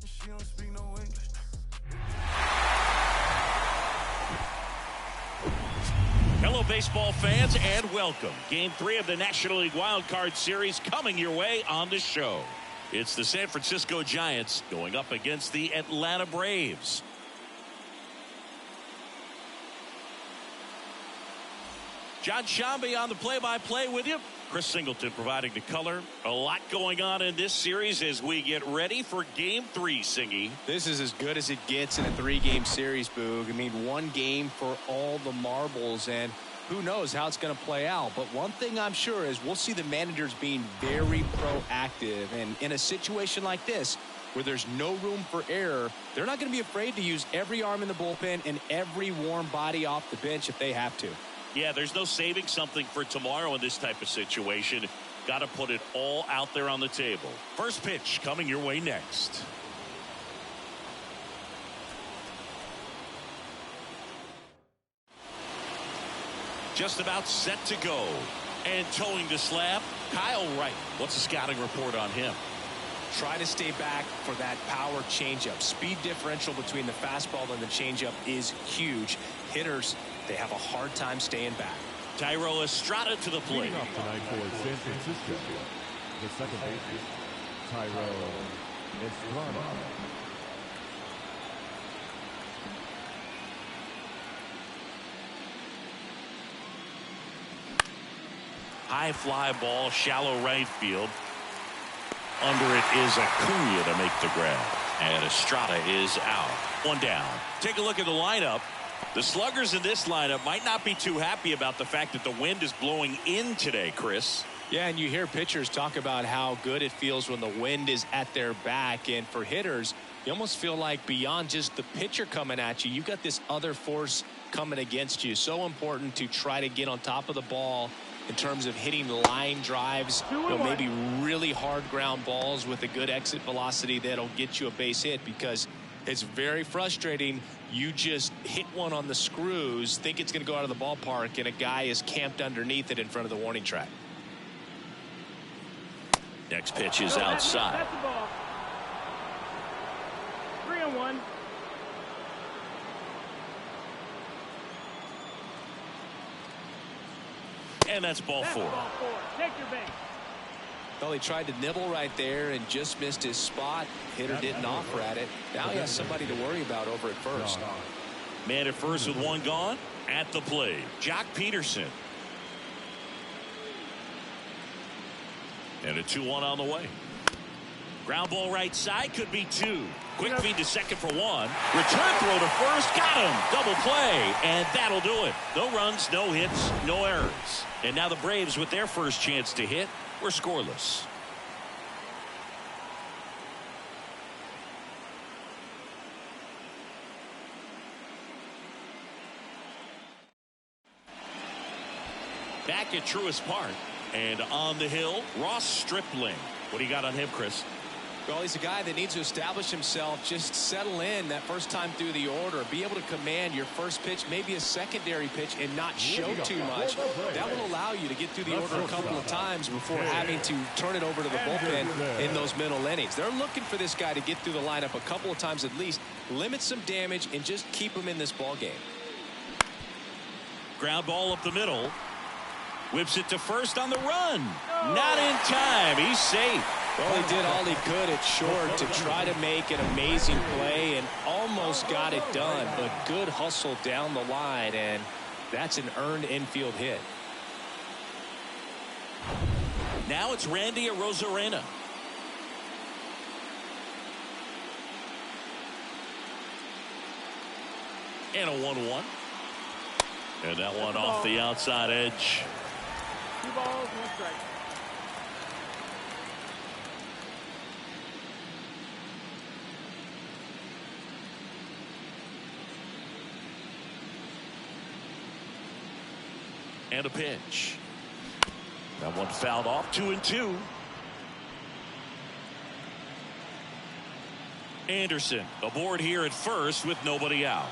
She don't speak no English. Hello, baseball fans, and welcome. Game 3 of the National League Wild Card Series coming your way on the show. It's the San Francisco Giants going up against the Atlanta Braves. John Shambi on the play-by-play with you. Chris Singleton providing the color. A lot going on in this series as we get ready for Game 3, Singy. This is as good as it gets in a 3-game series, Boog. I mean, one game for all the marbles, and who knows how it's going to play out. But one thing I'm sure is we'll see the managers being very proactive. And in a situation like this, where there's no room for error, they're not going to be afraid to use every arm in the bullpen and every warm body off the bench if they have to. Yeah, there's no saving something for tomorrow in this type of situation. Got to put it all out there on the table. First pitch coming your way next. Just about set to go. And towing the slab, Kyle Wright. What's the scouting report on him? Try to stay back for that power changeup. Speed differential between the fastball and the changeup is huge. Hitters, they have a hard time staying back. Thairo Estrada to the plate. Leading off tonight for San Francisco, the second baseman, Thairo Estrada. High fly ball, shallow right field. Under it is Acuna to make the grab. And Estrada is out. One down. Take a look at the lineup. The sluggers in this lineup might not be too happy about the fact that the wind is blowing in today, Chris. Yeah, and you hear pitchers talk about how good it feels when the wind is at their back. And for hitters, you almost feel like beyond just the pitcher coming at you, you've got this other force coming against you. So important to try to get on top of the ball in terms of hitting line drives, maybe really hard ground balls with a good exit velocity that'll get you a base hit, because it's very frustrating. You just hit one on the screws, think it's going to go out of the ballpark, and a guy is camped underneath it in front of the warning track. Next pitch is outside. That's the ball. 3-1. And that's ball four. Take your base. Well, he tried to nibble right there and just missed his spot. Hitter didn't offer at it. Now he has somebody to worry about over at first. Man at first with one gone. At the plate, Jock Peterson. And a 2-1 on the way. Ground ball right side, could be two. Quick feed to second for one. Return throw to first, got him. Double play, and that'll do it. No runs, no hits, no errors. And now the Braves, with their first chance to hit, were scoreless. Back at Truist Park, and on the hill, Ross Stripling. What do you got on him, Chris? Well, he's a guy that needs to establish himself, just settle in that first time through the order, be able to command your first pitch, maybe a secondary pitch, and not show too much. That will allow you to get through the order a couple of times before having to turn it over to the bullpen in those middle innings. They're looking for this guy to get through the lineup a couple of times at least, limit some damage, and just keep him in this ball game. Ground ball up the middle. Whips it to first on the run. Not in time. He's safe. Well, he did all he could at short to try to make an amazing play and almost got it done, but good hustle down the line, and that's an earned infield hit. Now it's Randy Arozarena. And a 1-1. And that one off the outside edge. 2 balls, 1 strike. And a pitch. That one fouled off. 2-2. Anderson aboard here at first with nobody out.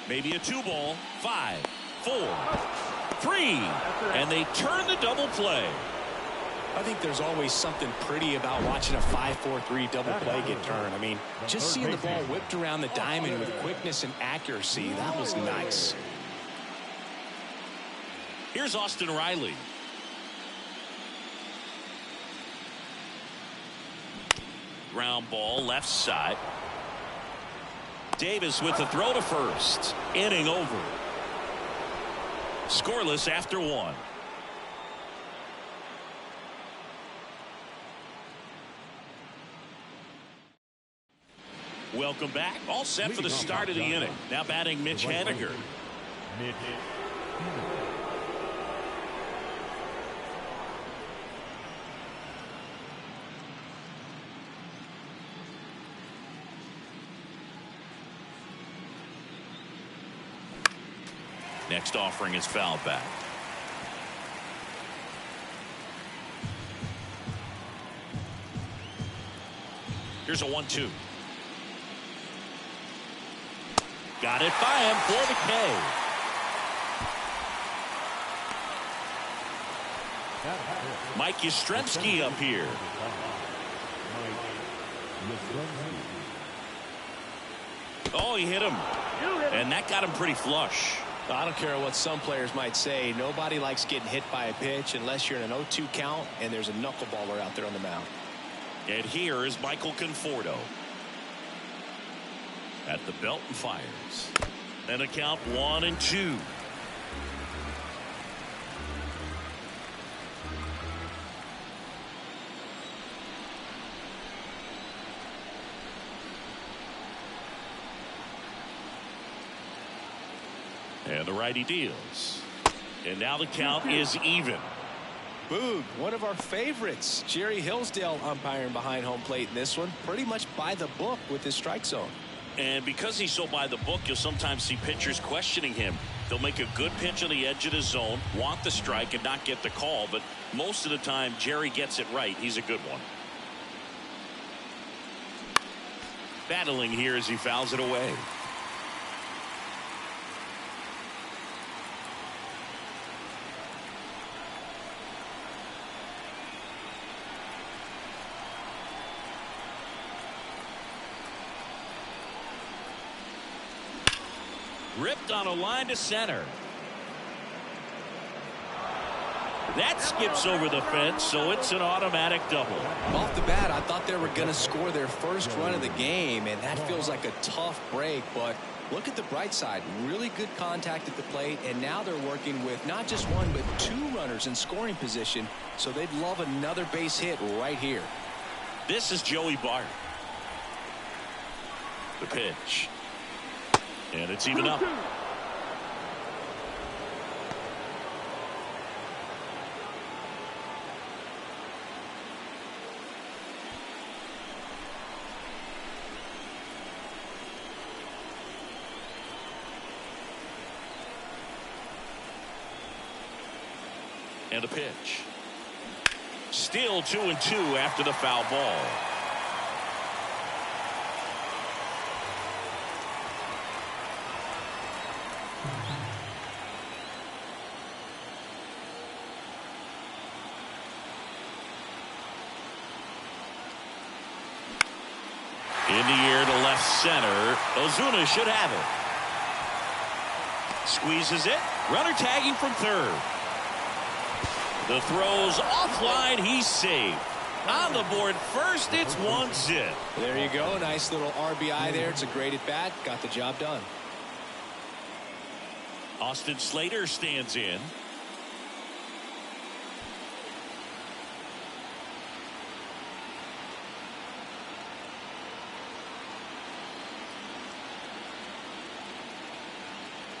Maybe a 2-ball. 5, 4. 3, and they turn the double play. I think there's always something pretty about watching a 5-4-3 double play get turned. I mean, just seeing the ball whipped around the diamond with quickness and accuracy, that was nice. Here's Austin Riley. Ground ball left side. Davis with the throw to first. Inning over. Scoreless after 1. Welcome back. All set for the start of the inning. Now batting Mitch Haniger. Next offering is fouled back. Here's a 1-2. Got it by him for the K. Mike Yastrzemski up here. Oh, he hit him. And that got him pretty flush. I don't care what some players might say. Nobody likes getting hit by a pitch unless you're in an 0-2 count and there's a knuckleballer out there on the mound. And here is Michael Conforto. At the belt and fires. And a count 1-2. And the righty deals. And now the count is even. Boog, one of our favorites. Jerry Hillsdale umpiring behind home plate in this one. Pretty much by the book with his strike zone. And because he's so by the book, you'll sometimes see pitchers questioning him. They'll make a good pitch on the edge of the zone, want the strike, and not get the call. But most of the time, Jerry gets it right. He's a good one. Battling here as he fouls it away. Ripped on a line to center. That skips over the fence, so it's an automatic double. Off the bat, I thought they were going to score their first run of the game, and that feels like a tough break. But look at the bright side. Really good contact at the plate, and now they're working with not just one, but 2 runners in scoring position, so they'd love another base hit right here. This is Joey Bart. The pitch. And it's even up. And a pitch. Still 2-2 after the foul ball. In the air to left center. Ozuna should have it. Squeezes it. Runner tagging from third. The throw's offline. He's safe. On the board first, it's 1 zip. There you go. Nice little RBI there. It's a great at bat. Got the job done. Austin Slater stands in.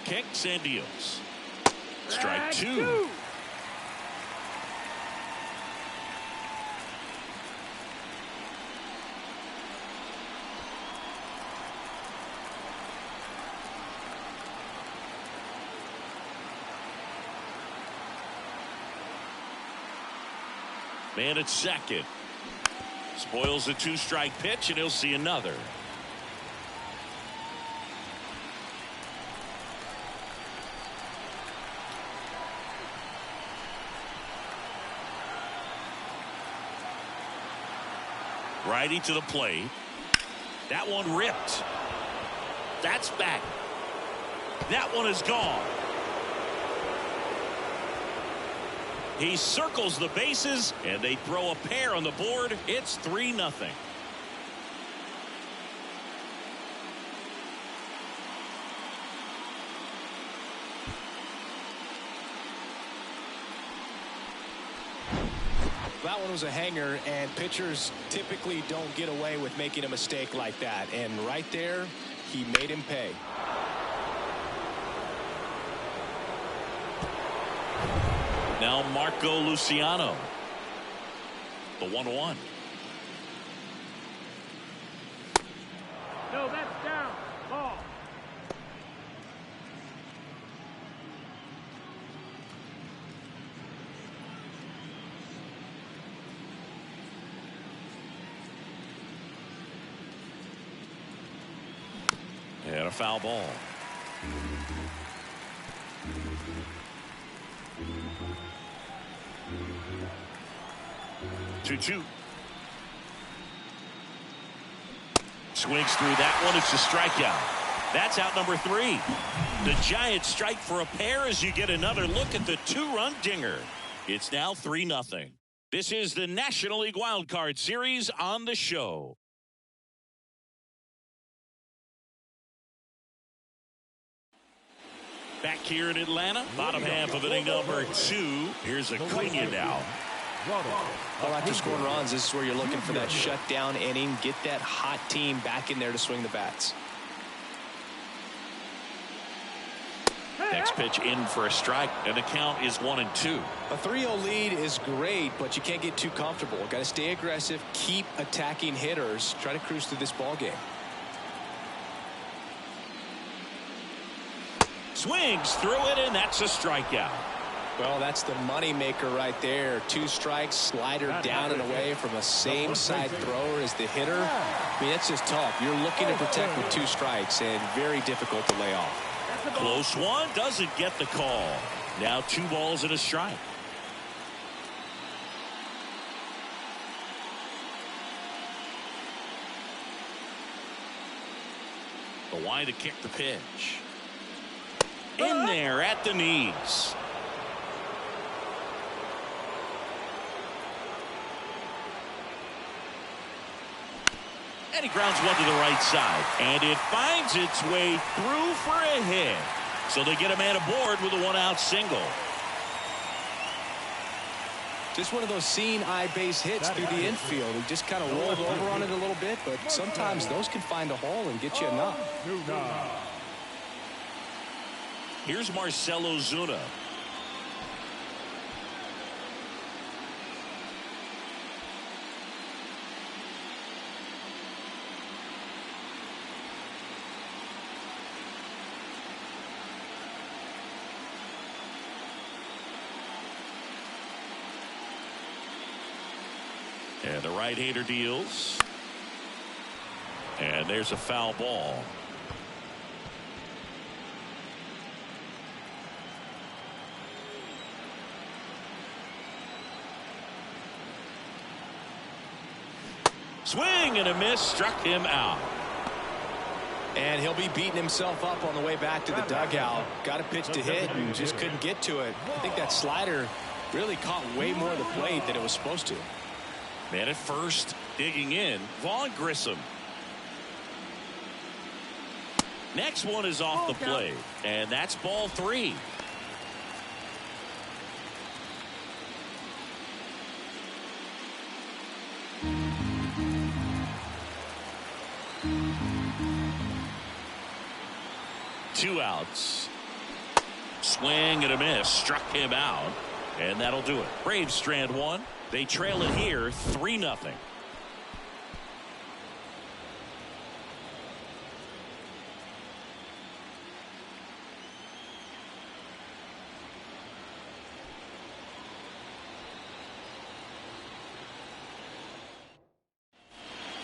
Kicks and deals. Strike 2. Man at second. Spoils the 2-strike pitch, and he'll see another. Righty to the plate. That one ripped. That's back. That one is gone. He circles the bases, and they throw a pair on the board. It's 3-0. That one was a hanger, and pitchers typically don't get away with making a mistake like that. And right there, he made him pay. Now Marco Luciano. The 1-1. No, that's down. Ball. And a foul ball. 2-2. Swings through that one. It's a strikeout. That's out number 3. The Giants strike for a pair as you get another look at the 2-run dinger. It's now 3-0. This is the National League Wild Card Series on the show. Back here in Atlanta, bottom half of inning number 2. Here's Acuna now. Well, after scoring runs, this is where you're looking for that shutdown inning. Get that hot team back in there to swing the bats. Next pitch in for a strike, and the count is 1-2. A 3-0 lead is great, but you can't get too comfortable. Got to stay aggressive, keep attacking hitters, try to cruise through this ball game. Swings through it, and that's a strikeout. Well, that's the money maker right there. 2 strikes, slider down and away from a same side thrower as the hitter. I mean, that's just tough. You're looking to protect with 2 strikes, and very difficult to lay off. Close one, doesn't get the call. Now 2 balls and a strike. The line to kick the pitch. In there at the knees. And he grounds one to the right side. And it finds its way through for a hit. So they get a man aboard with a 1-out single. Just one of those seeing eye base hits through the infield. He just kind of rolled over on it a little bit, but sometimes those can find a hole and get you enough. Here's Marcell Ozuna. And the right-hander deals. And there's a foul ball. Swing and a miss, struck him out. And he'll be beating himself up on the way back to the dugout. Got a pitch to hit and just couldn't get to it. I think that slider really caught way more of the plate than it was supposed to. Man at first, digging in, Vaughn Grissom. Next one is off the plate, and that's ball 3. Two outs. Swing and a miss, struck him out, and that'll do it. Braves strand 1. They trail it here 3-0.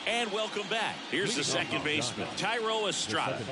And welcome back. Here's the second baseman, Thairo Estrada.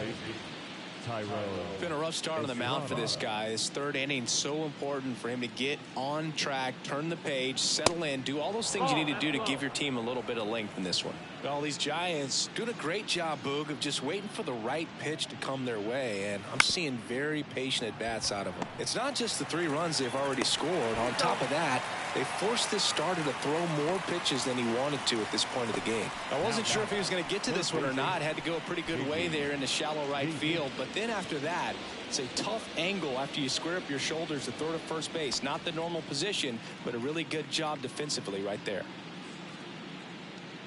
It's been a rough start on the mound for this guy. His third inning so important for him to get on track, turn the page, settle in, do all those things you need to do to give your team a little bit of length in this one. Well, these Giants doing a great job, Boog, of just waiting for the right pitch to come their way, and I'm seeing very patient at-bats out of them. It's not just the 3 runs they've already scored. On top of that, they forced this starter to throw more pitches than he wanted to at this point of the game. I wasn't sure if he was going to get to this one or not. Had to go a pretty good way there in the shallow right field, but then after that, it's a tough angle after you square up your shoulders to throw to first base. Not the normal position, but a really good job defensively right there.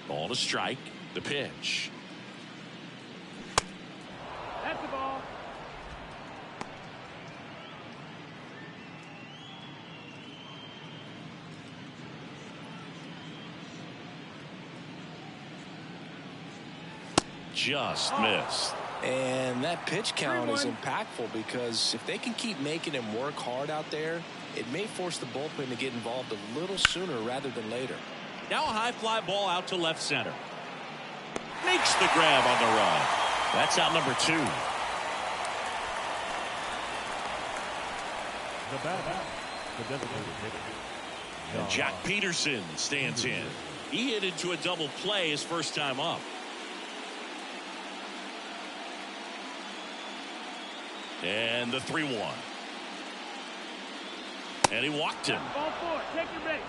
Ball to strike. The pitch. That's the ball. Just missed. And that pitch count is impactful because if they can keep making him work hard out there, it may force the bullpen to get involved a little sooner rather than later. Now a high fly ball out to left center. Makes the grab on the run. That's out number 2. The bat, the designated hitter. And Jack Peterson stands in. He hit into a double play his first time up. And the 3-1. And he walked him. Ball 4. Take your base.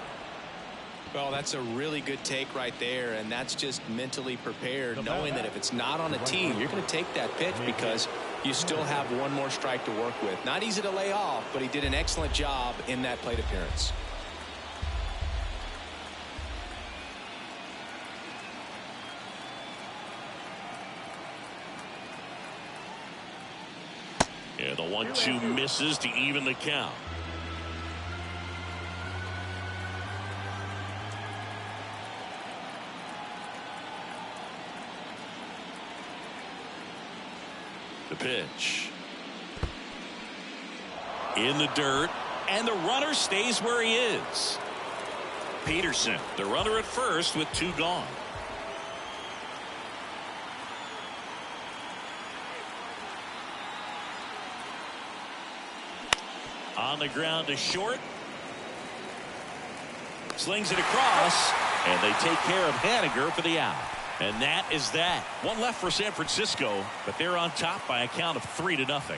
Well, that's a really good take right there, and that's just mentally prepared, knowing that if it's not on a tee, you're going to take that pitch because you still have one more strike to work with. Not easy to lay off, but he did an excellent job in that plate appearance. Yeah, the 1-2 misses to even the count. The pitch. In the dirt, and the runner stays where he is. Peterson, the runner at first with 2 gone. On the ground to short. Slings it across, and they take care of Haniger for the out. And that is that. One left for San Francisco, but they're on top by a count of 3-0.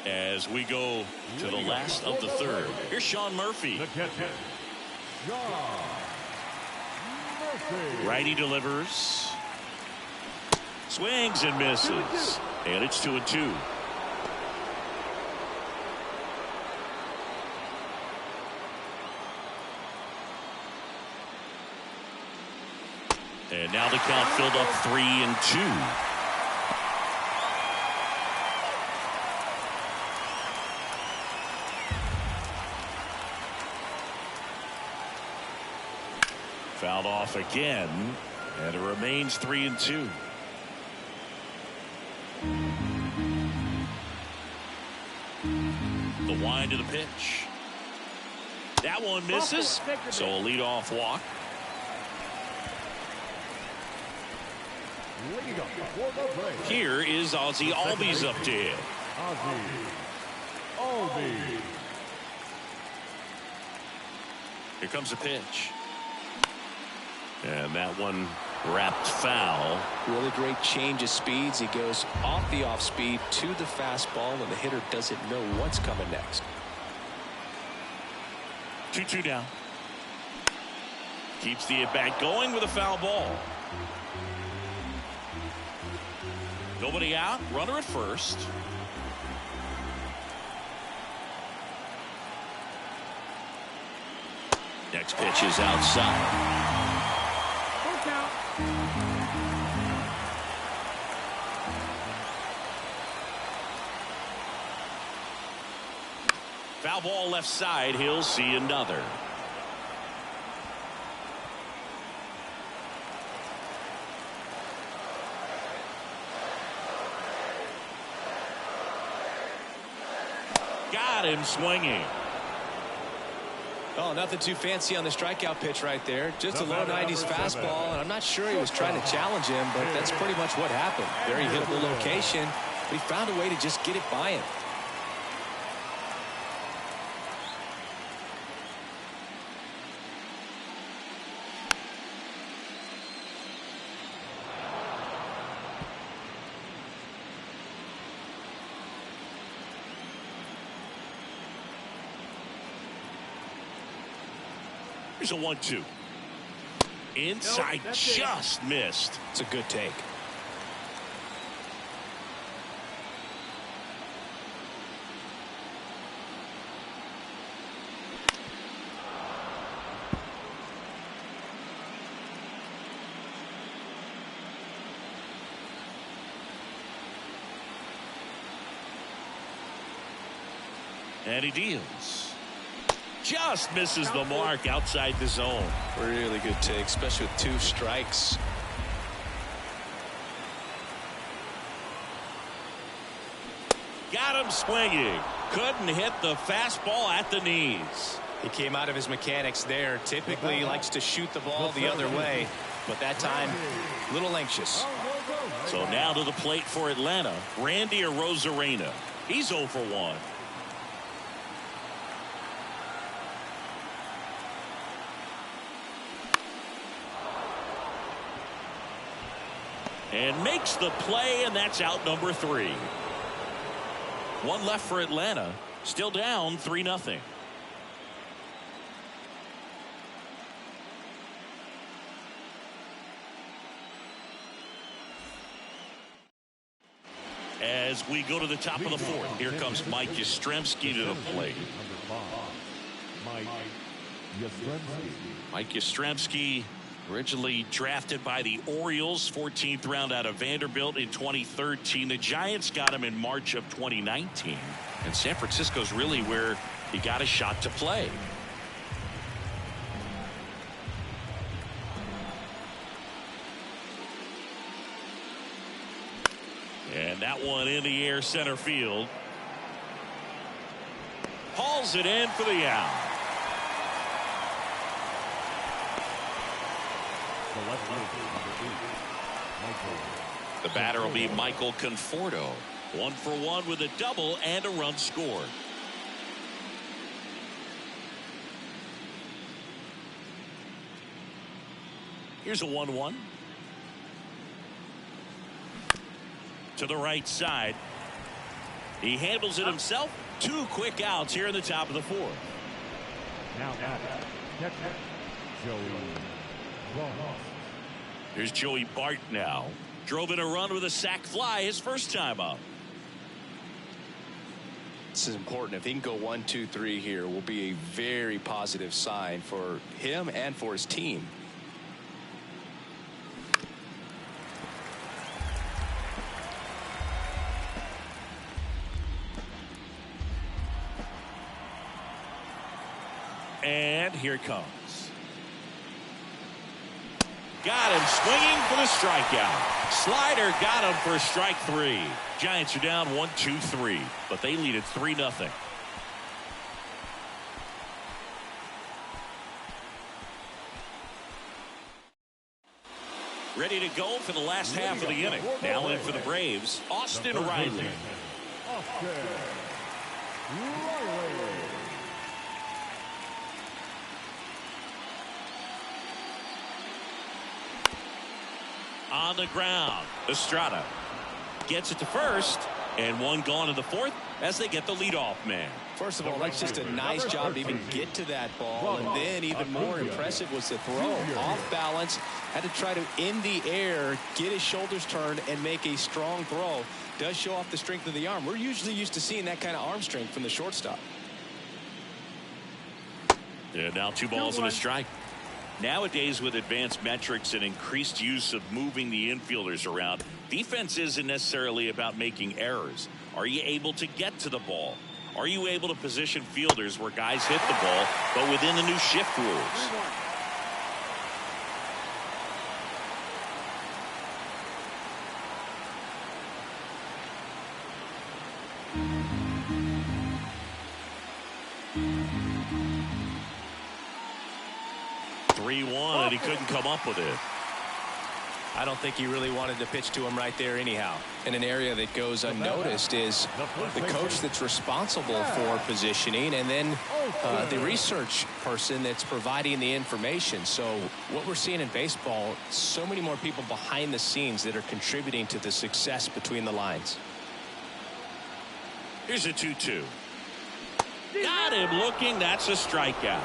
As we go to the last of the third, here's Sean Murphy. The catcher, Sean Murphy. Righty delivers. Swings and misses. And it's 2-2. And now the count filled up 3-2. Fouled off again, and it remains 3-2. The wind to the pitch. That one misses, so a leadoff walk. Here is Ozzie Albies up to hit. Ozzie Albies. Here comes the pitch. And that one wrapped foul. Really great change of speeds. He goes off the off speed to the fastball, and the hitter doesn't know what's coming next. 2-2 down. Keeps the at-bat going with a foul ball. Nobody out. Runner at first. Next pitch is outside. Full count. Foul ball left side. He'll see another. Got him swinging. Oh, nothing too fancy on the strikeout pitch right there. Just a low 90s fastball, and I'm not sure he was trying to challenge him, but that's pretty much what happened. Very hittable location, but he found a way to just get it by him. Here's a 1-2. Inside, Nope, just missed. It's a good take. And he deals. Just misses the mark outside the zone. Really good take, especially with 2 strikes. Got him swinging. Couldn't hit the fastball at the knees. He came out of his mechanics there. Typically he likes to shoot the ball the other way, but that time a little anxious. So now to the plate for Atlanta, Randy Arozarena. He's 0 for 1. And makes the play, and that's out number 3. 1 left for Atlanta. Still down 3-0. As we go to the top of the 4th, here comes Mike Yastrzemski to the plate. Mike Yastrzemski, originally drafted by the Orioles, 14th round out of Vanderbilt in 2013. The Giants got him in March of 2019. And San Francisco's really where he got a shot to play. And that one in the air center field. Hauls it in for the out. The batter will be Michael Conforto. 1 for 1 with a double and a run scored. Here's a 1-1. To the right side. He handles it himself. 2 quick outs here in the top of the 4th. Now catcher Joey Rojas. Here's Joey Bart now. Drove in a run with a sac fly his first time up. This is important. If he can go 1, 2, 3 here, will be a very positive sign for him and for his team. And here it comes. Got him swinging for the strikeout. Slider got him for strike 3. Giants are down 1-2-3, but they lead it 3-0. Ready to go for the last half of the inning. Now in for the Braves, Austin Riley. On the ground, Estrada gets it to first, and 1 gone in the 4th as they get the leadoff man. First of all, that's just a nice job to even get to that ball, and then even more impressive was the throw. Off balance, had to try to in the air, get his shoulders turned, and make a strong throw. Does show off the strength of the arm. We're usually used to seeing that kind of arm strength from the shortstop. And now 2 balls and a strike. Nowadays, with advanced metrics and increased use of moving the infielders around, defense isn't necessarily about making errors. Are you able to get to the ball? Are you able to position fielders where guys hit the ball, but within the new shift rules? 3-1, and he couldn't come up with it. I don't think he really wanted to pitch to him right there anyhow. And an area that goes unnoticed is the coach that's responsible for positioning, and then the research person that's providing the information. So what we're seeing in baseball, so many more people behind the scenes that are contributing to the success between the lines. Here's a 2-2. Got him looking. That's a strikeout.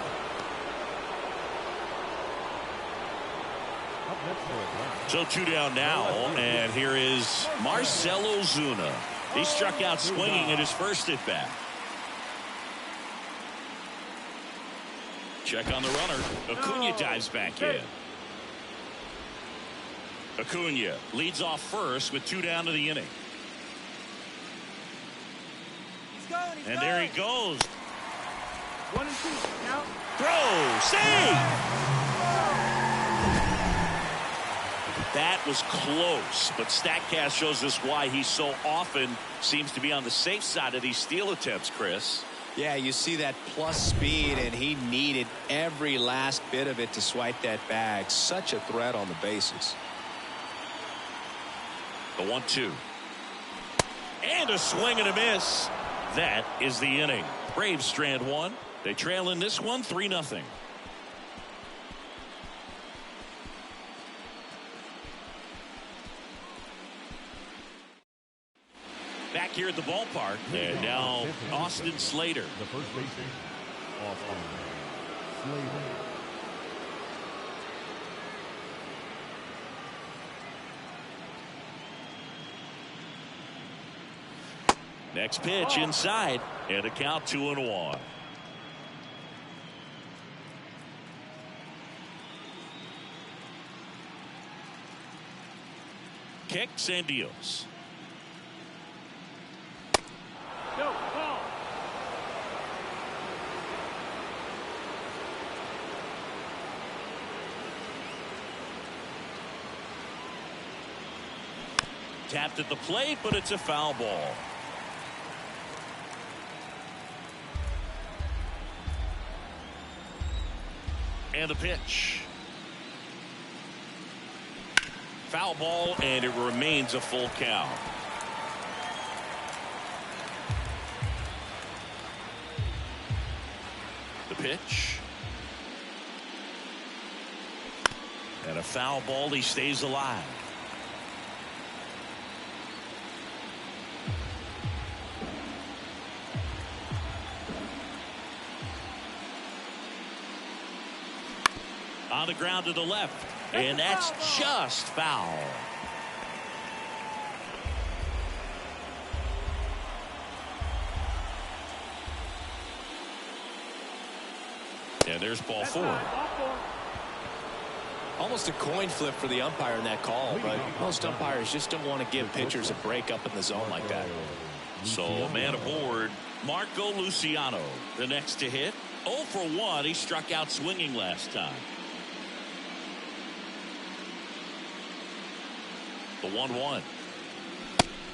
So 2 down now, and here is Marcell Ozuna. He struck out swinging at his first at bat. Check on the runner. Acuna dives back in. Acuna leads off first with 2 down to the inning. And there he goes. 1 and 2. Count. Throw. Save. That was close, but StatCast shows us why he so often seems to be on the safe side of these steal attempts, Chris. Yeah, you see that plus speed, and he needed every last bit of it to swipe that bag. Such a threat on the bases. The 1-2. And a swing and a miss. That is the inning. Braves strand 1. They trail in this one 3-0. Back here at the ballpark, and now Austin Slater. The first baseman, Austin Slater. Next pitch inside, and a count 2-1. Kicks and deals. Go, ball. Tapped at the plate, but it's a foul ball. And the pitch. Foul ball, and it remains a full count. The pitch. And a foul ball. He stays alive. On the ground to the left, and that's just foul. And there's ball 4. Almost a coin flip for the umpire in that call, but most umpires just don't want to give pitchers a break up in the zone like that. So man aboard, Marco Luciano, the next to hit. 0 for 1. He struck out swinging last time. The 1-1.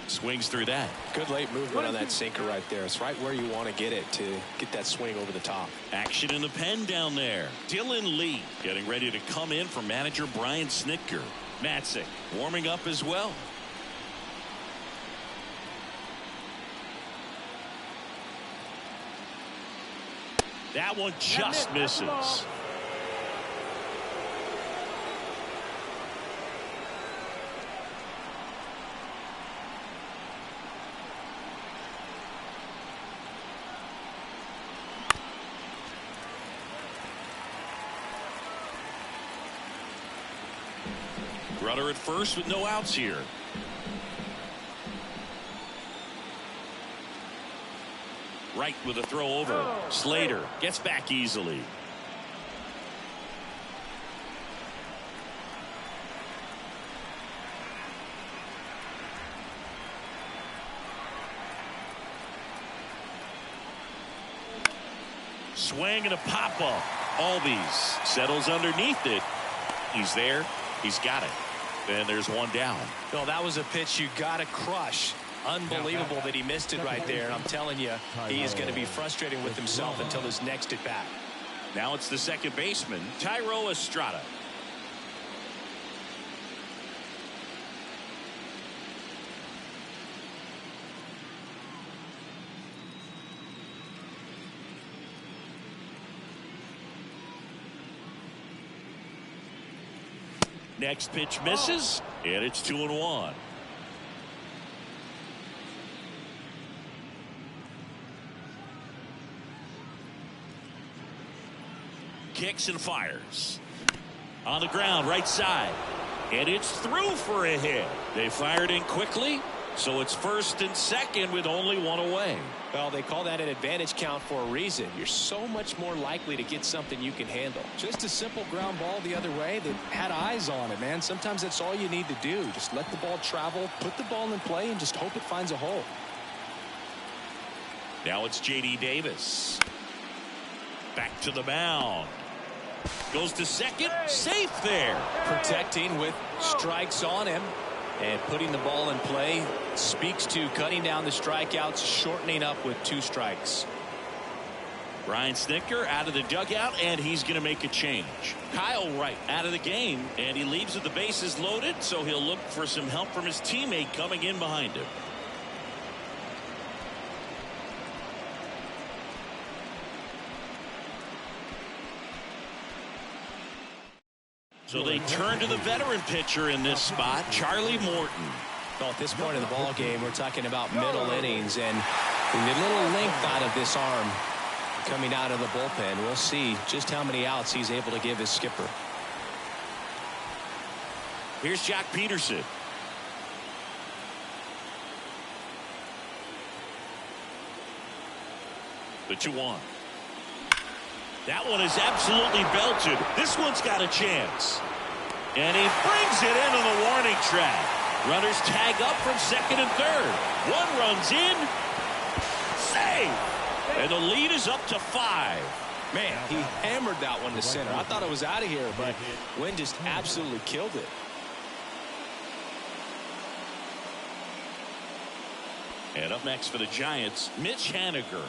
Swings through that. Good late movement on that sinker right there. It's right where you want to get it to get that swing over the top. Action in the pen down there. Dylan Lee getting ready to come in for manager Brian Snitker. Matzik warming up as well. That one just misses. Runner at first with no outs here. Right with a throw over. Slater gets back easily. Swing and a pop up. Albies settles underneath it. He's there. He's got it. And there's one down. No, that was a pitch you got to crush. Unbelievable that he missed it right there. And I'm telling you, he is going to be frustrating with himself until his next at bat. Now it's the second baseman, Thairo Estrada. Next pitch misses, and it's 2-1. Kicks and fires. On the ground, right side. And it's through for a hit. They fired in quickly, so it's first and second with only one away. Well, they call that an advantage count for a reason. You're so much more likely to get something you can handle. Just a simple ground ball the other way. They had eyes on it, man. Sometimes that's all you need to do. Just let the ball travel, put the ball in play, and just hope it finds a hole. Now it's J.D. Davis. Back to the mound. Goes to second. Safe there. Protecting with strikes on him. And putting the ball in play speaks to cutting down the strikeouts, shortening up with 2 strikes. Brian Snitker out of the dugout, and he's going to make a change. Kyle Wright out of the game, and he leaves with the bases loaded, so he'll look for some help from his teammate coming in behind him. So they turn to the veteran pitcher in this spot, Charlie Morton. Well, at this point in the ball game, we're talking about middle innings, and a little length out of this arm coming out of the bullpen. We'll see just how many outs he's able to give his skipper. Here's Jock Peterson. The 2-1. That one is absolutely belted. This one's got a chance. And he brings it into the warning track. Runners tag up from second and third. One runs in. Save. And the lead is up to 5. Man, he hammered that one to center. I thought it was out of here, but Wynn just absolutely killed it. And up next for the Giants, Mitch Haniger.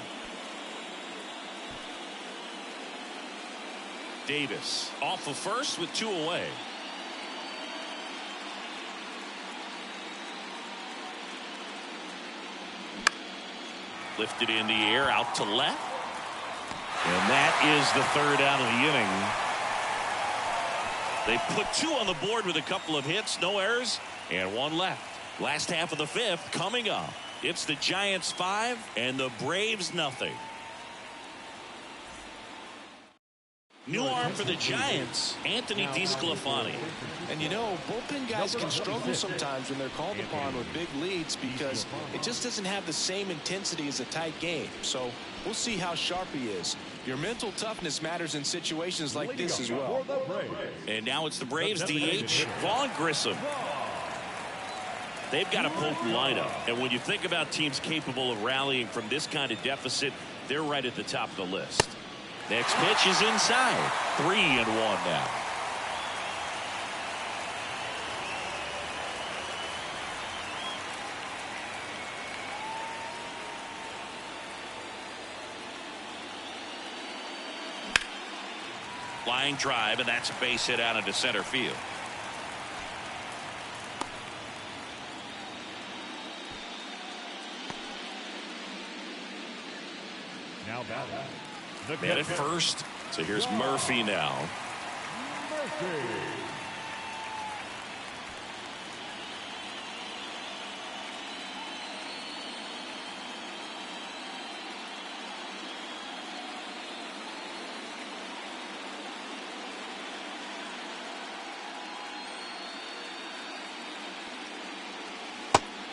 Davis off of first with 2 away. Lifted in the air out to left. And that is the 3rd out of the inning. They put 2 on the board with a couple of hits, no errors, and 1 left. Last half of the 5th coming up. It's the Giants 5 and the Braves nothing. New arm for the Giants, Anthony DeSclafani. And you know, bullpen guys can struggle sometimes when they're called upon with big leads because it just doesn't have the same intensity as a tight game. So we'll see how sharp he is. Your mental toughness matters in situations like this as well. And now it's the Braves DH, Vaughn Grissom. They've got a potent lineup. And when you think about teams capable of rallying from this kind of deficit, they're right at the top of the list. Next pitch is inside. 3-1 now. Line drive, and that's a base hit out into center field. Now batting. Man at first. So here's Murphy now. Murphy.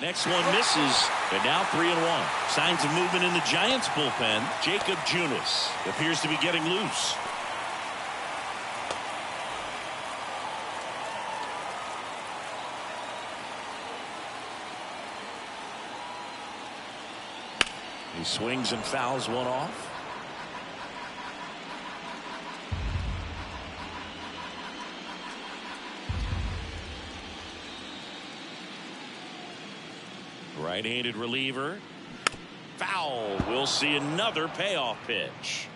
Next one misses, and now 3-1. Signs of movement in the Giants bullpen. Jacob Junis appears to be getting loose. He swings and fouls one off. Right-handed reliever. Foul. We'll see another payoff pitch.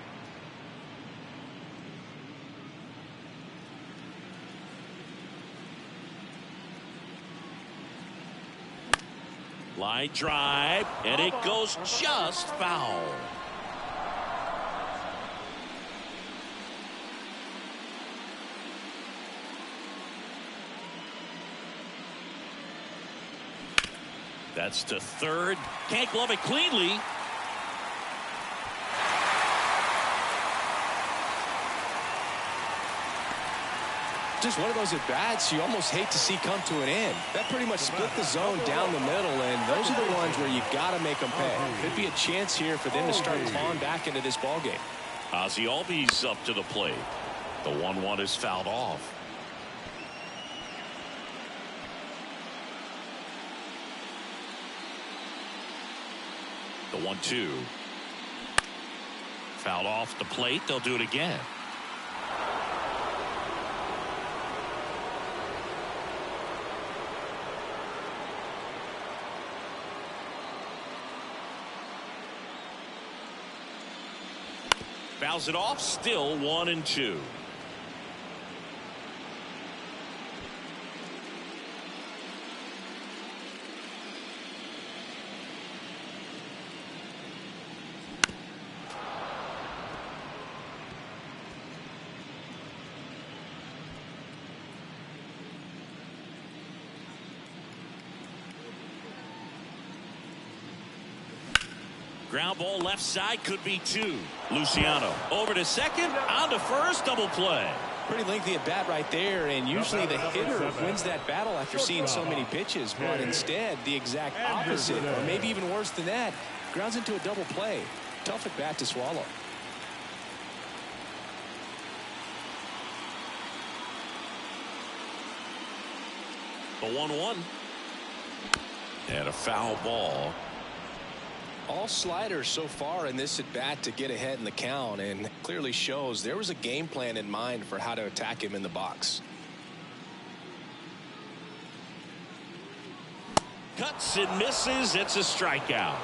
Line drive, and it goes just foul. That's to third. Can't glove it cleanly. Just one of those at-bats you almost hate to see come to an end. That pretty much split the zone down the middle, and those are the ones where you got to make them pay. Could be a chance here for them to start clawing back into this ballgame. Ozzie Albies up to the plate. The 1-1 is fouled off. The 1-2. Fouled off the plate. They'll do it again. Fouls it off. Still 1-2. Ground ball left side, could be 2. Luciano over to second, on to first, double play. Pretty lengthy at bat right there, and usually the hitter wins that battle after seeing so many pitches, but instead the exact opposite, or maybe even worse than that, grounds into a double play. Tough at bat to swallow. The 1-1. And a foul ball. All sliders so far in this at bat to get ahead in the count, and clearly shows there was a game plan in mind for how to attack him in the box. Cuts and misses. It's a strikeout.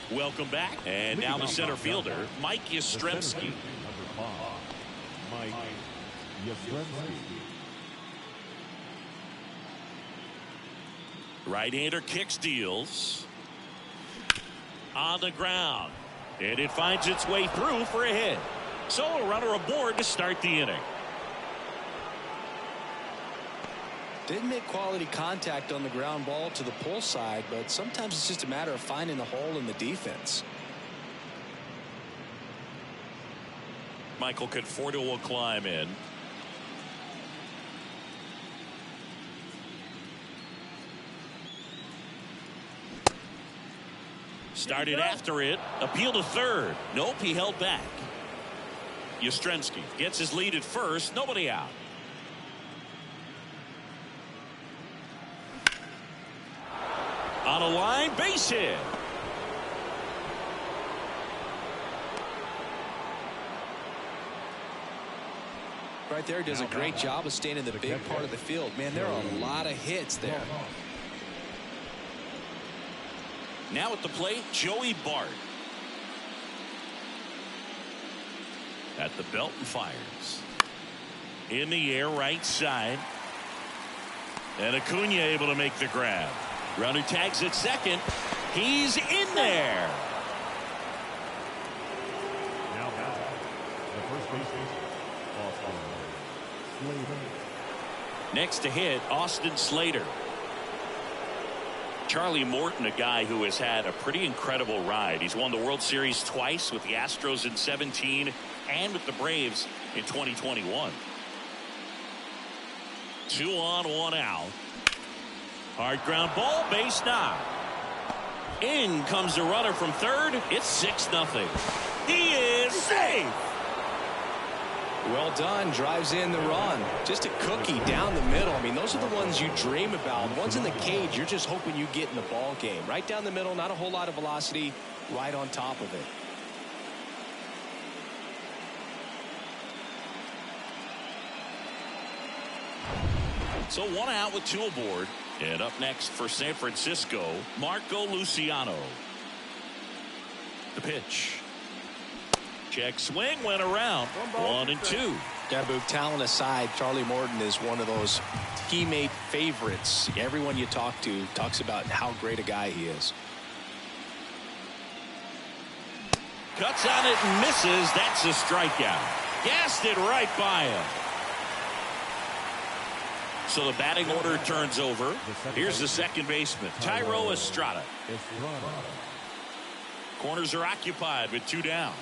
Welcome back. And now the center fielder, Mike Yastrzemski. Number 5, Mike Yastrzemski. Right-hander kicks, deals. On the ground. And it finds its way through for a hit. So a runner aboard to start the inning. Didn't make quality contact on the ground ball to the pull side, but sometimes it's just a matter of finding the hole in the defense. Michael Conforto will climb in. Started after it. Appeal to third. Nope, he held back. Yastrzemski gets his lead at first. Nobody out. On a line, base hit. Right there, does a great job of staying in the big part of the field. Man, there are a lot of hits there. Now at the plate, Joey Bart. At the belt and fires. In the air, right side. And Acuna able to make the grab. Runner tags at second. He's in there. Now back, the first baseman, Austin Slater. Next to hit, Austin Slater. Charlie Morton, a guy who has had a pretty incredible ride. He's won the World Series twice with the Astros in 17 and with the Braves in 2021. 2 on, 1 out. Hard ground ball, base knock. In comes the runner from third. It's 6-0. He is safe. Well done, drives in the run. Just a cookie down the middle. I mean, those are the ones you dream about. Ones in the cage, you're just hoping you get in the ball game. Right down the middle, not a whole lot of velocity, right on top of it. So 1 out with 2 aboard. And up next for San Francisco, Marco Luciano. The pitch. Check swing, went around. 1-2. Yeah, Boog, talent aside, Charlie Morton is one of those teammate favorites. Everyone you talk to talks about how great a guy he is. Cuts on it and misses. That's a strikeout. Gassed it right by him. So the batting order turns over. Here's the second baseman, Thairo Estrada. Corners are occupied with 2 down.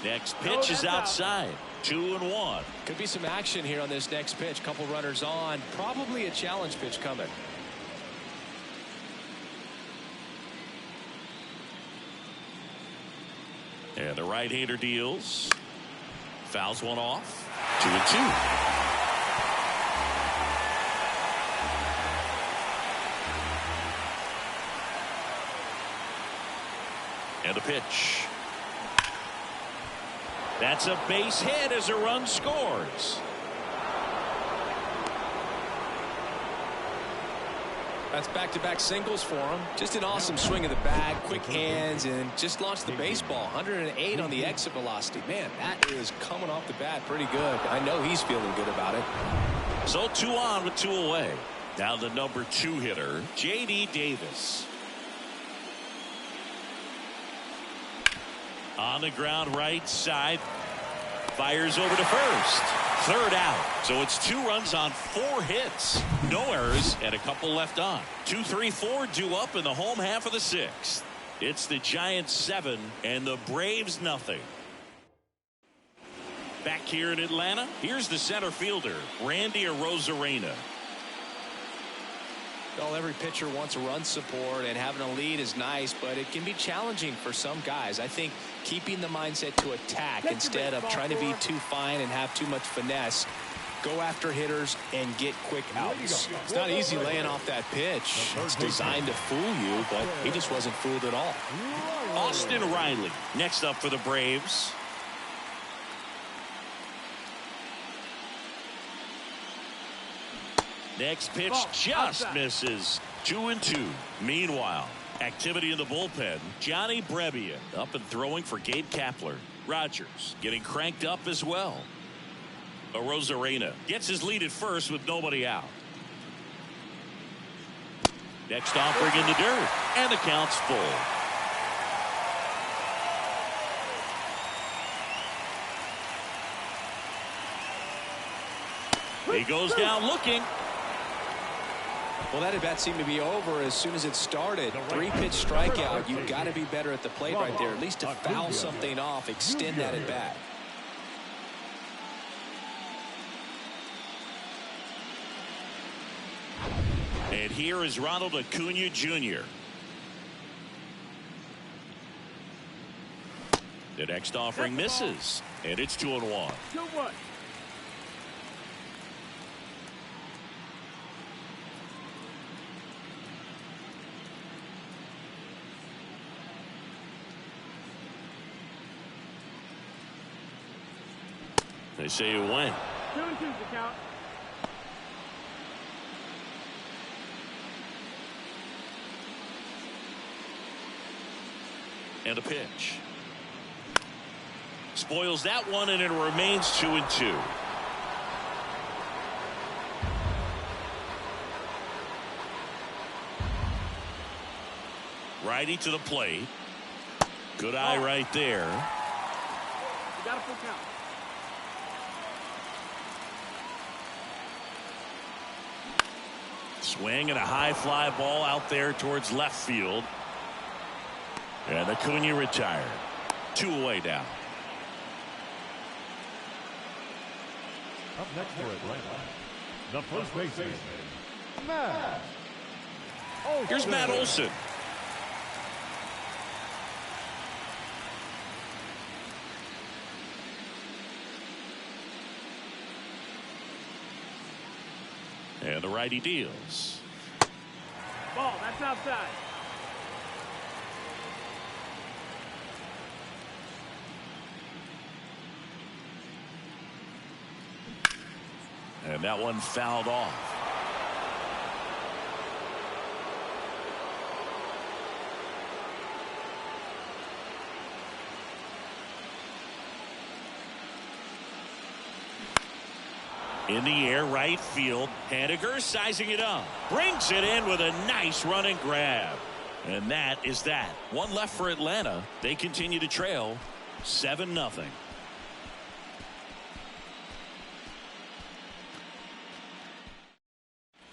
Next pitch is outside. 2-1. Could be some action here on this next pitch. Couple runners on. Probably a challenge pitch coming. And the right-hander deals. Fouls one off. 2-2. And a pitch. That's a base hit as a run scores. That's back-to-back singles for him. Just an awesome swing of the bat, quick hands, and just launched the baseball. 108 on the exit velocity. Man, that is coming off the bat pretty good. I know he's feeling good about it. So 2 on with 2 away. Now the number 2 hitter, J.D. Davis. On the ground right side. Fires over to first. 3rd out. So it's 2 runs on 4 hits. No errors and a couple left on. 2, 3, 4 due up in the home half of the 6th. It's the Giants 7 and the Braves nothing. Back here in Atlanta, here's the center fielder, Randy Arozarena. Well, every pitcher wants run support, and having a lead is nice, but it can be challenging for some guys. I think keeping the mindset to attack instead of trying to be too fine and have too much finesse. Go after hitters and get quick outs. It's not easy laying off that pitch. It's designed to fool you, but he just wasn't fooled at all. Austin Riley next up for the Braves. Next pitch just misses. 2-2. Meanwhile, activity in the bullpen. Johnny Brebbia up and throwing for Gabe Kapler. Rogers getting cranked up as well. Arozarena gets his lead at first with nobody out. Next offering in the dirt, and the count's full. He goes down looking. Well, that at bat seemed to be over as soon as it started. 3-pitch strikeout. You've got to be better at the plate right there, at least to foul something off, extend that at bat. And here is Ronald Acuna Jr. The next offering misses, and it's 2-1. 2-1. They say it went. 2-2's the count. And a pitch. Spoils that one, and it remains 2-2. Righty to the plate. Good eye right there. You got a full count. Swing and a high fly ball out there towards left field. And Acuna retired. 2 away now. Up next for Atlanta, the first baseman, Matt. Here's Matt Olson. And the righty deals. Ball, that's outside. And that one fouled off. In the air, right field. Haniger sizing it up. Brings it in with a nice running grab. And that is that. One left for Atlanta. They continue to trail 7-0.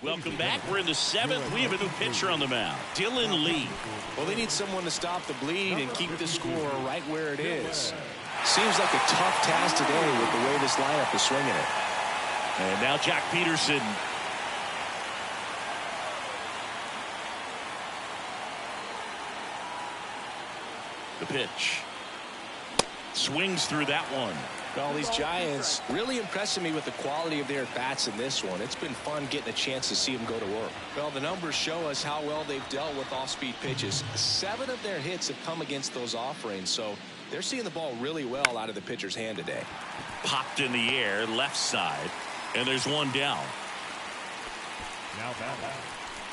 Welcome back. We're in the 7th. We have a new pitcher on the mound, Dylan Lee. Well, they need someone to stop the bleed and keep the score right where it is. Seems like a tough task today with the way this lineup is swinging it. And now Jack Peterson. The pitch. Swings through that one. Well, these Giants really impressing me with the quality of their bats in this one. It's been fun getting a chance to see them go to work. Well, the numbers show us how well they've dealt with off-speed pitches. 7 of their hits have come against those off-range, so they're seeing the ball really well out of the pitcher's hand today. Popped in the air, left side, and there's one down. Now back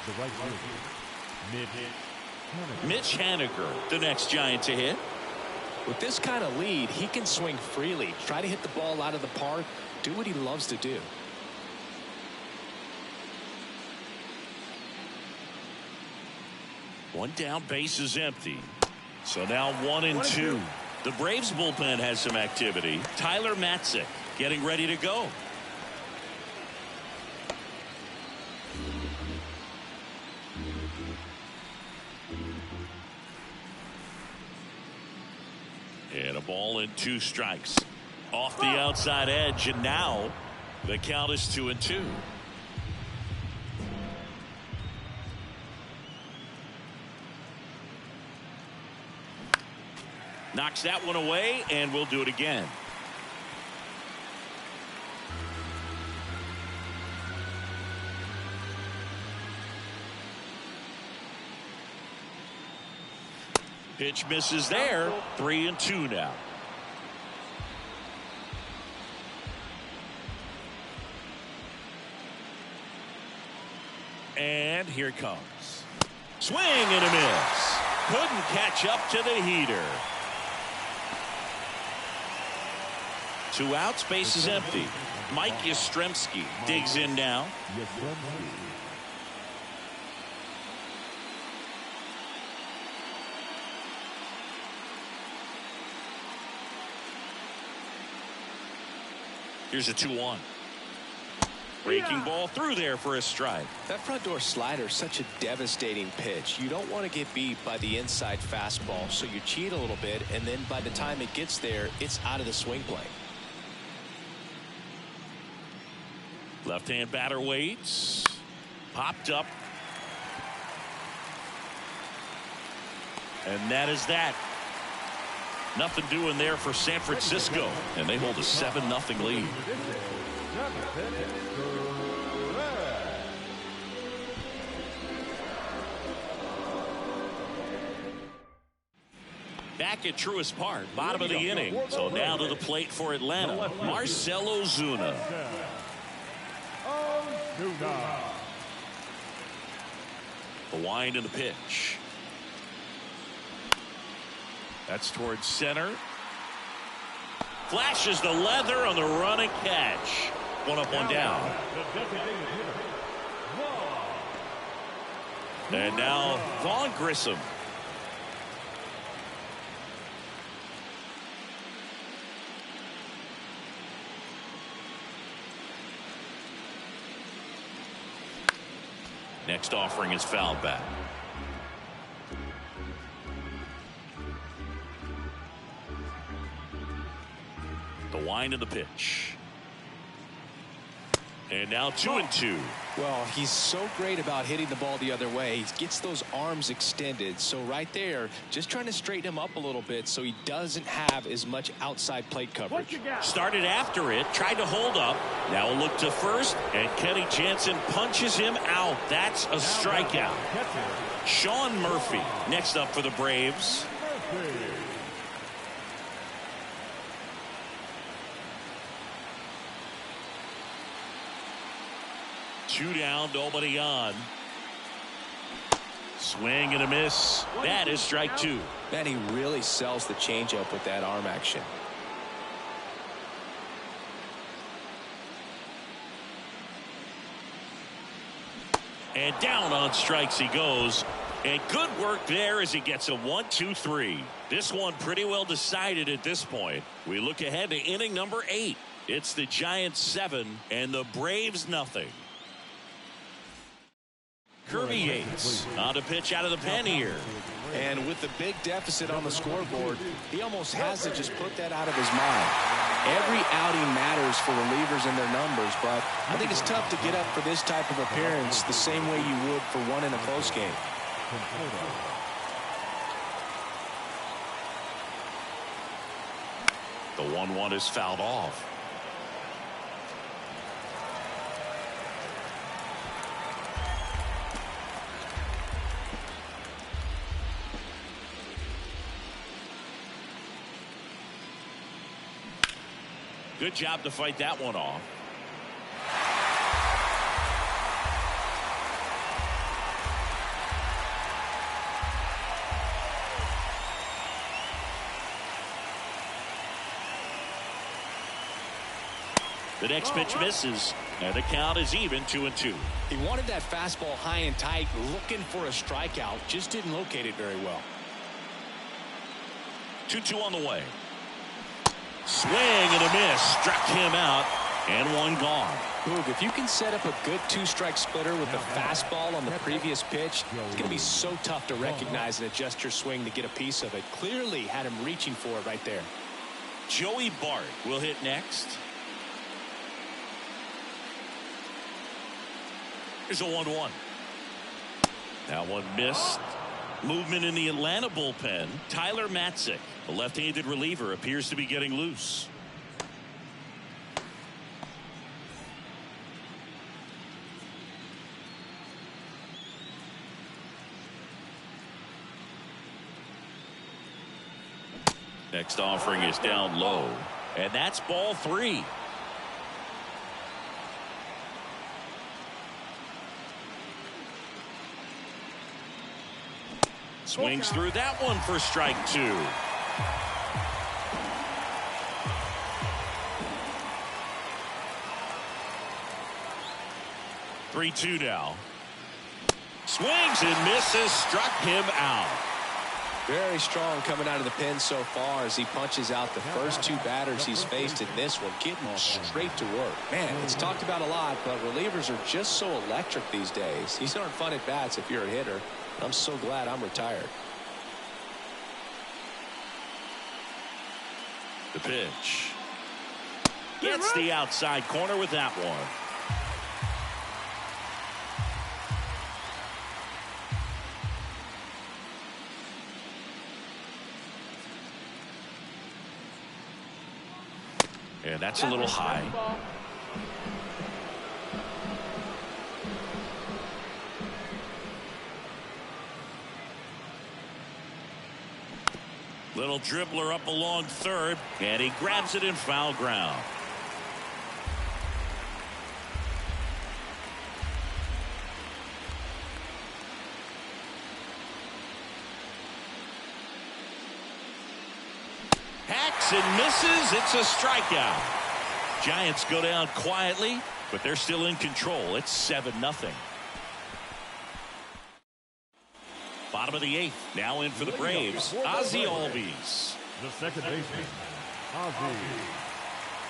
the right field. Mitch Haniger, the next Giant to hit. With this kind of lead, he can swing freely, try to hit the ball out of the park, do what he loves to do. One down, base is empty. So now 1-2. The Braves bullpen has some activity. Tyler Matzik getting ready to go. And a ball and 2 strikes. Off the outside edge, and now the count is 2-2. Knocks that one away, and we'll do it again. Pitch misses there. 3-2 now. And here it comes. Swing and a miss. Couldn't catch up to the heater. 2 outs, base is empty. Mike Yastrzemski digs in now. Here's a 2-1. Breaking ball through there for a strike. That front door slider is such a devastating pitch. You don't want to get beat by the inside fastball, so you cheat a little bit, and then by the time it gets there, it's out of the swing plane. Left-hand batter waits. Popped up. And that is that. Nothing doing there for San Francisco, and they hold a 7-0 lead. Back at Truist Park, bottom of the inning. So now to the plate for Atlanta, Marcell Ozuna. The wind and the pitch. That's towards center. Flashes the leather on the run and catch. 1 up, 1 down. And now Vaughn Grissom. Next offering is fouled back. The wind of the pitch. And now 2-2. Well, he's so great about hitting the ball the other way. He gets those arms extended. So right there, just trying to straighten him up a little bit so he doesn't have as much outside plate coverage. Started after it, tried to hold up. Now a look to first, and Kenny Jansen punches him out. That's a strikeout. Sean Murphy next up for the Braves. Two down, nobody on. Swing and a miss. That is strike 2. Man, he really sells the changeup with that arm action. And down on strikes he goes. And good work there as he gets a 1-2-3. This one pretty well decided at this point. We look ahead to inning number 8. It's the Giants 7 and the Braves nothing. Kirby Yates on to pitch out of the pen here. And with the big deficit on the scoreboard, he almost has to just put that out of his mind. Every outing matters for relievers and their numbers, but I think it's tough to get up for this type of appearance the same way you would for one in a close game. The 1-1 is fouled off. Good job to fight that one off. The next pitch misses, and the count is even 2-2. He wanted that fastball high and tight, looking for a strikeout, just didn't locate it very well. 2-2 on the way. Swing and a miss, struck him out, and one gone. Boog, if you can set up a good 2-strike splitter with the fastball on the previous pitch, it's going to be so tough to recognize and adjust your swing to get a piece of it. Clearly had him reaching for it right there. Joey Bart will hit next. Here's a 1-1. That one missed. Movement in the Atlanta bullpen. Tyler Matzik, a left-handed reliever, appears to be getting loose. Next offering is down low, and that's ball 3. Swings through that one for strike 2. (3-2) now. Swings and misses, struck him out. Very strong coming out of the pen so far as he punches out the first 2 batters he's faced in this one, getting straight to work. Man, it's talked about a lot, but relievers are just so electric these days. These aren't fun at bats if you're a hitter. I'm so glad I'm retired. The pitch. Gets the outside corner with that one. And that's a little high. Little dribbler up along third, and he grabs it in foul ground. Hacks and misses. It's a strikeout. Giants go down quietly, but they're still in control. It's 7-0. Bottom of the 8th. Now in for the Braves, Ozzie Albies. The second baseman, Ozzie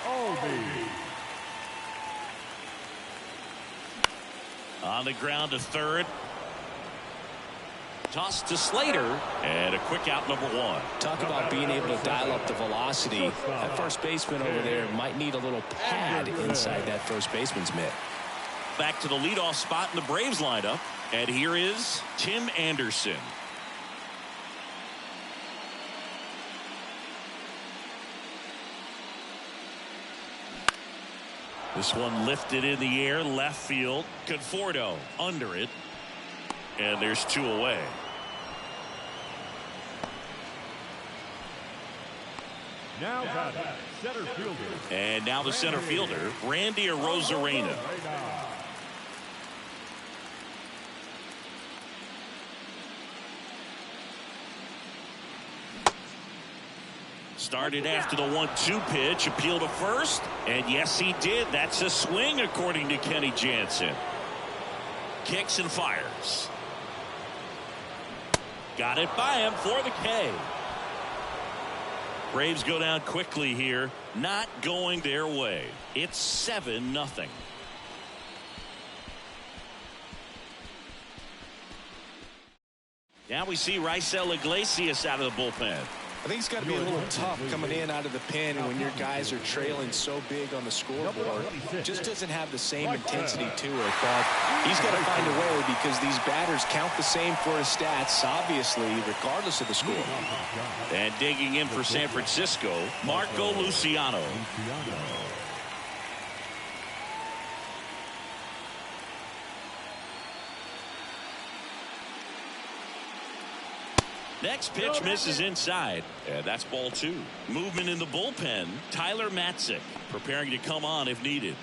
Albies. On the ground to third. Toss to Slater, and a quick out, number 1. Talk about being able to dial up the velocity. That first baseman over there might need a little pad inside that first baseman's mitt. Back to the leadoff spot in the Braves lineup, and here is Tim Anderson. This one lifted in the air, left field. Conforto under it, and there's 2 away. Now batting, center fielder. And now the center fielder, Randy Arozarena. Started after the 1-2 pitch, appeal to first, and yes, he did. That's a swing, according to Kenny Jansen. kicks and fires. Got it by him for the K. Braves go down quickly here. Not going their way. It's 7-0. Now we see Raisel Iglesias out of the bullpen. I think it's got to be a little tough coming in out of the pen, and when your guys are trailing so big on the scoreboard, just doesn't have the same intensity to it. But he's got to find a way, because these batters count the same for his stats, obviously, regardless of the score. And digging in for San Francisco, Marco Luciano. Next pitch misses inside. And that's ball 2. Movement in the bullpen. Tyler Matzik preparing to come on if needed.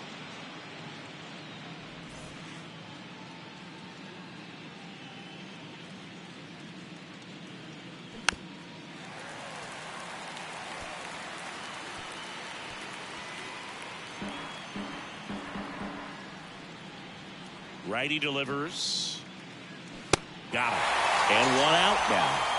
Righty delivers. Got it. And 1 out now.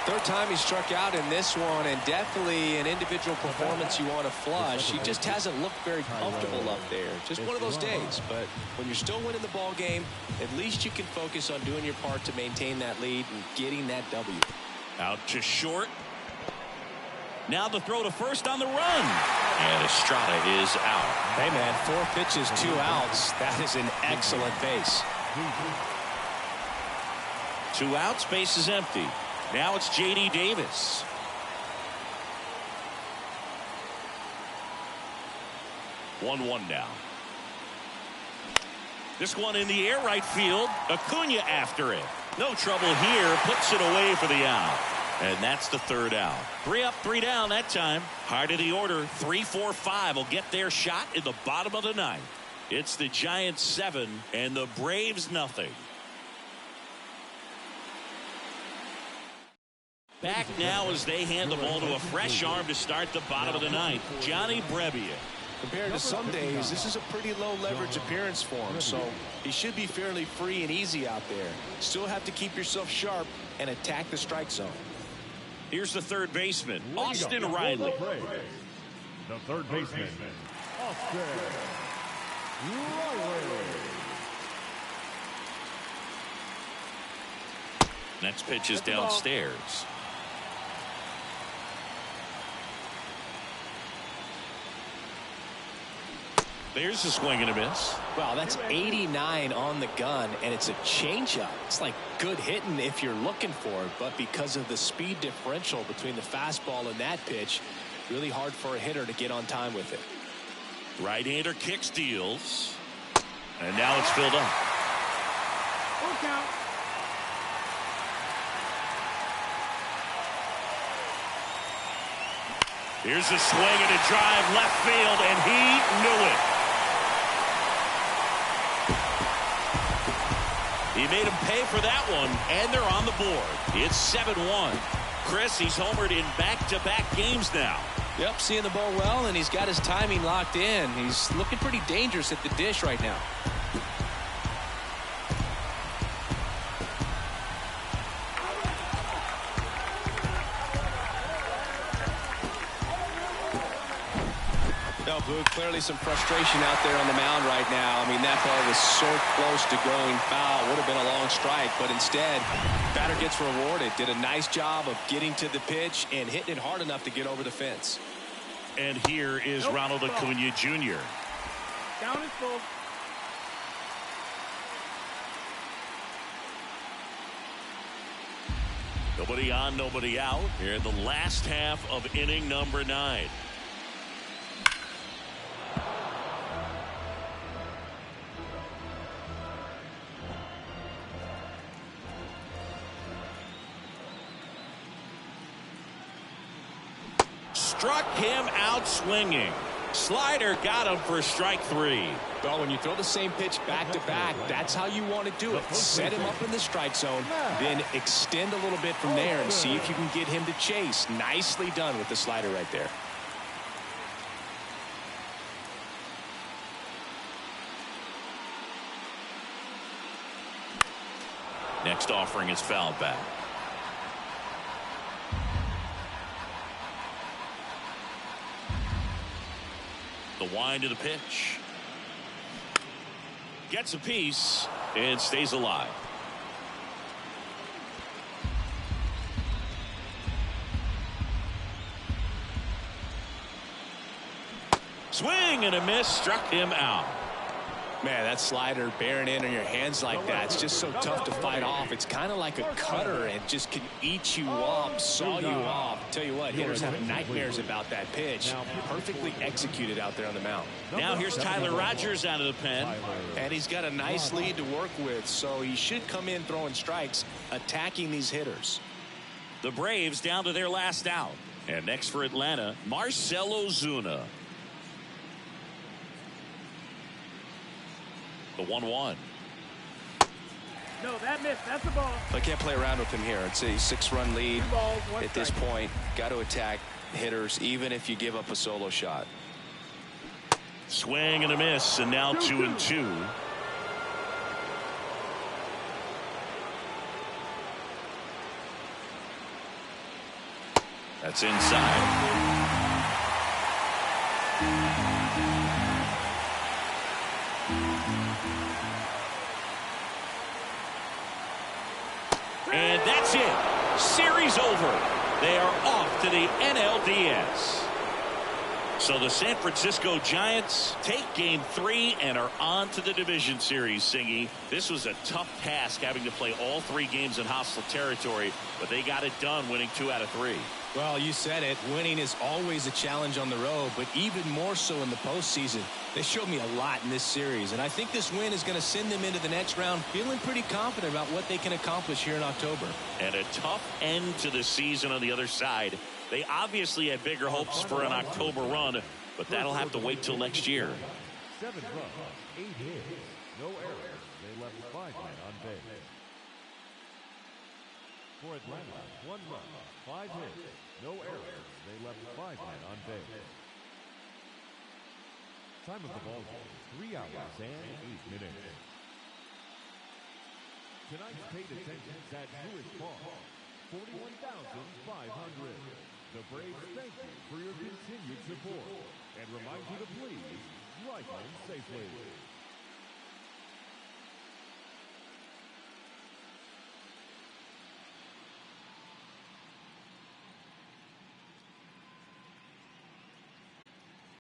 Third time he struck out in this one, and definitely an individual performance you want to flush. He just hasn't looked very comfortable up there. Just one of those days. But when you're still winning the ball game, at least you can focus on doing your part to maintain that lead and getting that W. Out to short. Now the throw to first on the run. And Estrada is out. Hey, man, 4 pitches, 2 outs. That is an excellent base. 2 outs, base is empty. Now it's J.D. Davis. (1-1) now. This one in the air, right field. Acuna after it. No trouble here. Puts it away for the out. And that's the 3rd out. 3 up, 3 down that time. Heart of the order. 3, 4, 5 will get their shot in the bottom of the 9th. It's the Giants 7 and the Braves nothing. Back now as they hand the ball to a fresh arm to start the bottom of the 9th. Johnny Brebbia. Compared to some days, this is a pretty low leverage appearance for him, so he should be fairly free and easy out there. Still have to keep yourself sharp and attack the strike zone. Here's the third baseman, Austin Riley. The third baseman, Austin Riley. Next pitch is downstairs. There's a swing and a miss. Wow, that's 89 on the gun, and it's a changeup. It's like good hitting if you're looking for it, but because of the speed differential between the fastball and that pitch, really hard for a hitter to get on time with it. Right-hander kick steals. And now it's filled up. Full count. Here's a swing and a drive left field, and he knew it. He made him pay for that one, and they're on the board. It's 7-1. Chris, he's homered in back-to-back games now. Yep, seeing the ball well, and he's got his timing locked in. He's looking pretty dangerous at the dish right now. No, Boog, clearly some frustration out there on the mound right now. I mean, that ball was so close to going foul. Would have been a long strike, but instead, batter gets rewarded. Did a nice job of getting to the pitch and hitting it hard enough to get over the fence. And here is Ronald Acuna Jr. Count is full. Nobody on, nobody out here in the last half of inning number 9. Struck him out swinging. Slider got him for strike 3. Well, when you throw the same pitch back to back, that's how you want to do it. Set him up in the strike zone, then extend a little bit from there and see if you can get him to chase. Nicely done with the slider right there. Next offering is fouled back. The wind of the pitch. Gets a piece and stays alive. Swing and a miss, struck him out. Man, that slider bearing in on your hands like that, it's just so tough to fight off. It's kind of like a cutter and just can eat you up, saw you off. Tell you what, hitters have nightmares about that pitch. Perfectly executed out there on the mound. Now here's Tyler Rogers out of the pen. And he's got a nice lead to work with, so he should come in throwing strikes, attacking these hitters. The Braves down to their last out. And next for Atlanta, Marcell Ozuna. The 1-1. No, that missed. That's the ball. I can't play around with him here. It's a 6-run lead. 2 balls, 1 At this strike. point, got to attack hitters, even if you give up a solo shot. Swing and a miss, and now 2-2. That's inside. And that's it. Series over. They are off to the NLDS. So the San Francisco Giants take game 3 and are on to the division series, Singy. This was a tough task having to play all 3 games in hostile territory, but they got it done winning 2 out of 3. Well, you said it. Winning is always a challenge on the road, but even more so in the postseason. They showed me a lot in this series, and I think this win is going to send them into the next round feeling pretty confident about what they can accomplish here in October. And a tough end to the season on the other side. They obviously had bigger hopes for an October run, but that'll have to wait till next year. 7 runs, 8 hits, no errors. They left 5 men on base. For Atlanta, 1 run, 5 hits, no errors. They left 5 men on base. Time of the ball game, 3 hours and 8 minutes. Tonight's paid attendance at Lewis Park, 41,500. The Braves thank you for your continued support and remind you to please ride home safely.